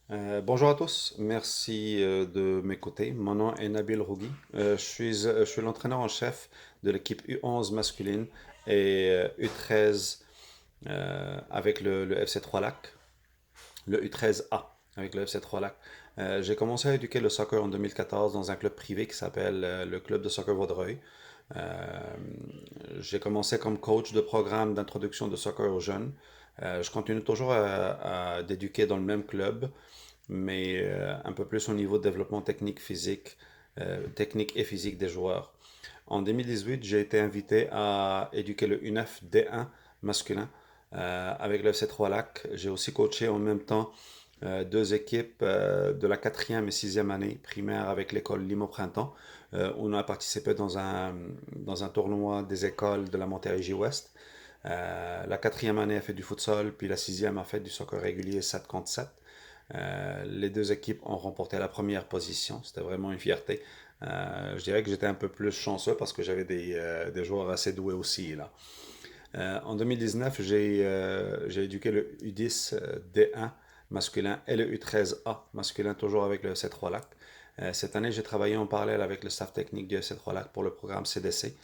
Bonjour à tous, merci de m'écouter. Mon nom est Nabil Rougui. Je suis l'entraîneur en chef de l'équipe U11 masculine et U13 avec le FC Trois Lacs, le U13A avec le FC Trois Lacs. J'ai commencé à éduquer le soccer en 2014 dans un club privé qui s'appelle le club de soccer Vaudreuil. Euh, j'ai commencé comme coach de programme d'introduction de soccer aux jeunes. Je continue toujours d'éduquer dans le même club mais un peu plus au niveau de développement technique et physique des joueurs. En 2018, j'ai été invité à éduquer le U9 D1 masculin avec le FC Trois Lacs. J'ai aussi coaché en même temps deux équipes de la quatrième et sixième année primaire avec l'école Limo Printemps. On a participé dans un tournoi des écoles de la Montérégie Ouest. La quatrième année a fait du futsal, puis la sixième a fait du soccer régulier 7 contre 7. Les deux équipes ont remporté la première position. C'était vraiment une fierté. Je dirais que j'étais un peu plus chanceux parce que j'avais des joueurs assez doués aussi là. En 2019, j'ai éduqué le U10 D1 masculin et le U13A masculin, toujours avec le C3 Lac. Cette année, j'ai travaillé en parallèle avec le staff technique du C3 Lac pour le programme CDC,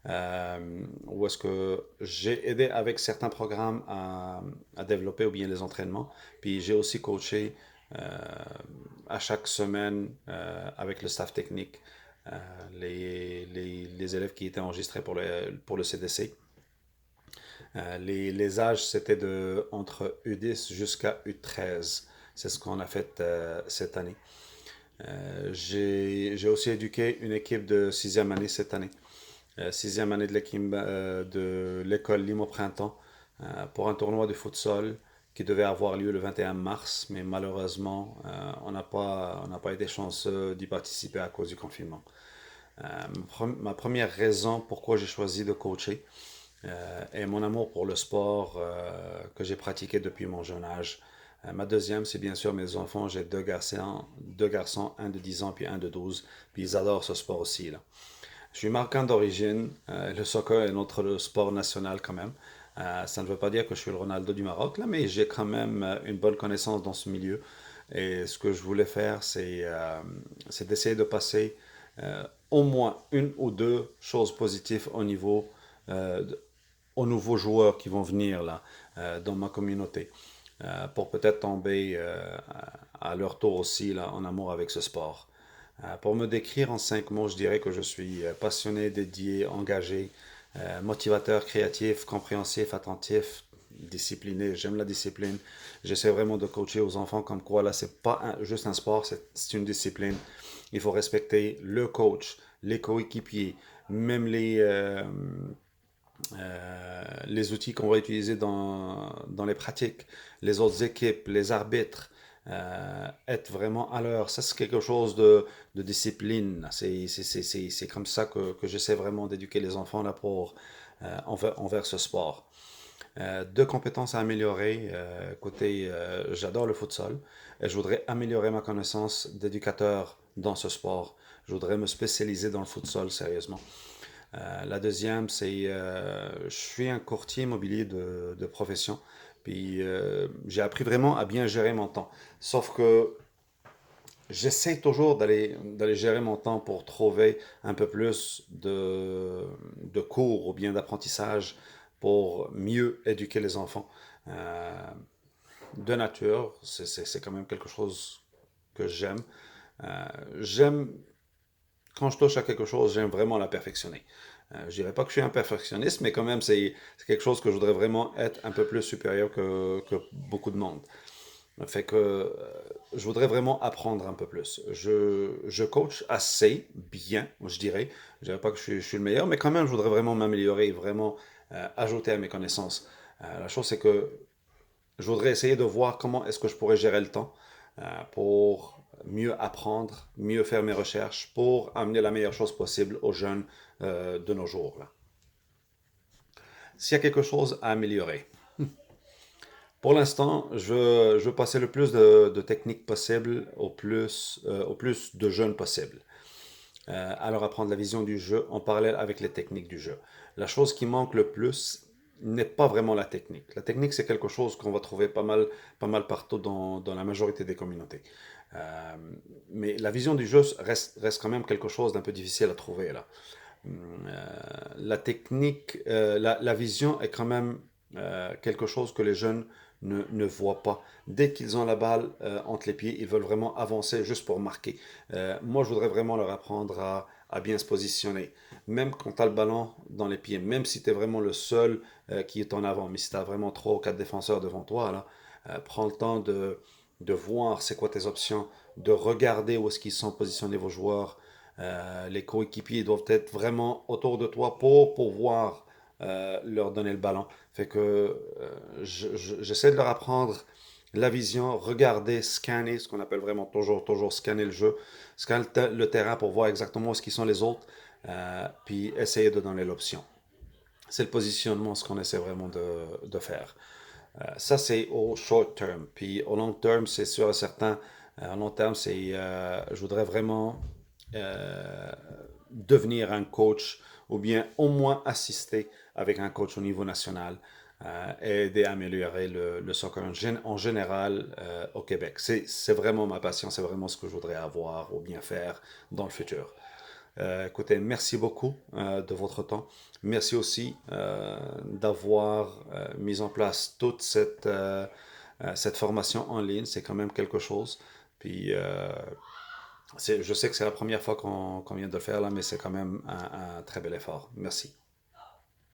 où est-ce que j'ai aidé avec certains programmes à développer ou bien les entraînements. Puis j'ai aussi coaché euh, à chaque semaine avec le staff technique les élèves qui étaient enregistrés pour le CDC. Les âges, c'était entre U10 jusqu'à U13. C'est ce qu'on a fait cette année. J'ai aussi éduqué une équipe de sixième année cette année. Sixième année de l'école Limo Printemps pour un tournoi de futsal qui devait avoir lieu le 21 mars, mais malheureusement, on n'a pas été chanceux d'y participer à cause du confinement. Ma première raison pourquoi j'ai choisi de coacher, et mon amour pour le sport que j'ai pratiqué depuis mon jeune âge. Ma deuxième, c'est bien sûr mes enfants. J'ai deux garçons, un de 10 ans puis un de 12. Puis ils adorent ce sport aussi. Là. Je suis marocain d'origine. Le soccer est notre sport national quand même. Ça ne veut pas dire que je suis le Ronaldo du Maroc, là, mais j'ai quand même une bonne connaissance dans ce milieu. Et ce que je voulais faire, c'est d'essayer de passer au moins une ou deux choses positives euh, aux nouveaux joueurs qui vont venir là dans ma communauté pour peut-être tomber à leur tour aussi là en amour avec ce sport. Pour me décrire en 5 mots, je dirais que je suis passionné, dédié, engagé, motivateur, créatif, compréhensif, attentif, discipliné. J'aime la discipline. J'essaie vraiment de coacher aux enfants comme quoi là, c'est pas juste un sport, c'est une discipline. Il faut respecter le coach, les coéquipiers, même les outils qu'on va utiliser dans les pratiques, les autres équipes, les arbitres, être vraiment à l'heure. Ça, c'est quelque chose de discipline. C'est comme ça que j'essaie vraiment d'éduquer les enfants là envers ce sport. Deux compétences à améliorer. Côté, j'adore le futsal et je voudrais améliorer ma connaissance d'éducateur dans ce sport. Je voudrais me spécialiser dans le futsal sérieusement. La deuxième, je suis un courtier immobilier de profession. Puis j'ai appris vraiment à bien gérer mon temps. Sauf que j'essaie toujours d'aller gérer mon temps pour trouver un peu plus de cours ou bien d'apprentissage pour mieux éduquer les enfants. Euh, de nature, c'est quand même quelque chose que j'aime. Euh, j'aime quand je touche à quelque chose, j'aime vraiment la perfectionner. Je dirais pas que je suis un perfectionniste, mais quand même, c'est quelque chose que je voudrais vraiment être un peu plus supérieur que beaucoup de monde. Fait que je voudrais vraiment apprendre un peu plus. Je coach assez bien, je dirais. Je dirais pas que je suis le meilleur, mais quand même, je voudrais vraiment m'améliorer, vraiment ajouter à mes connaissances. La chose, c'est que je voudrais essayer de voir comment est-ce que je pourrais gérer le temps pour mieux apprendre, mieux faire mes recherches, pour amener la meilleure chose possible aux jeunes de nos jours. Là. S'il y a quelque chose à améliorer, pour l'instant, je veux passer le plus de techniques possible au plus de jeunes possible. Alors apprendre la vision du jeu en parallèle avec les techniques du jeu. La chose qui manque le plus, n'est pas vraiment la technique. La technique, c'est quelque chose qu'on va trouver pas mal partout dans la majorité des communautés. Euh, mais la vision du jeu reste quand même quelque chose d'un peu difficile à trouver là. La technique, la vision est quand même quelque chose que les jeunes ne voient pas. Dès qu'ils ont la balle entre les pieds, ils veulent vraiment avancer juste pour marquer. Moi, je voudrais vraiment leur apprendre à bien se positionner. Même quand tu as le ballon dans les pieds, même si tu es vraiment le seul qui est en avant, mais si tu as vraiment 3 ou 4 défenseurs devant toi, là, prends le temps de voir c'est quoi tes options, de regarder où est-ce qu'ils sont positionnés vos joueurs, les coéquipiers doivent être vraiment autour de toi pour pouvoir leur donner le ballon. Fait que j'essaie de leur apprendre la vision, regarder, scanner, ce qu'on appelle vraiment toujours scanner le jeu, scanner le terrain pour voir exactement où sont les autres, puis essayer de donner l'option. C'est le positionnement, ce qu'on essaie vraiment de faire. Ça, c'est au short term. Puis au long terme, c'est sûr et certain. À long terme, je voudrais vraiment euh, devenir un coach ou bien au moins assister avec un coach au niveau national et aider à améliorer le soccer en général au Québec. C'est vraiment ma passion, c'est vraiment ce que je voudrais avoir ou bien faire dans le futur. Écoutez, merci beaucoup de votre temps. Merci aussi d'avoir mis en place toute cette formation en ligne. C'est quand même quelque chose. Puis, je sais que c'est la première fois qu'on vient de le faire là, mais c'est quand même un très bel effort. Merci.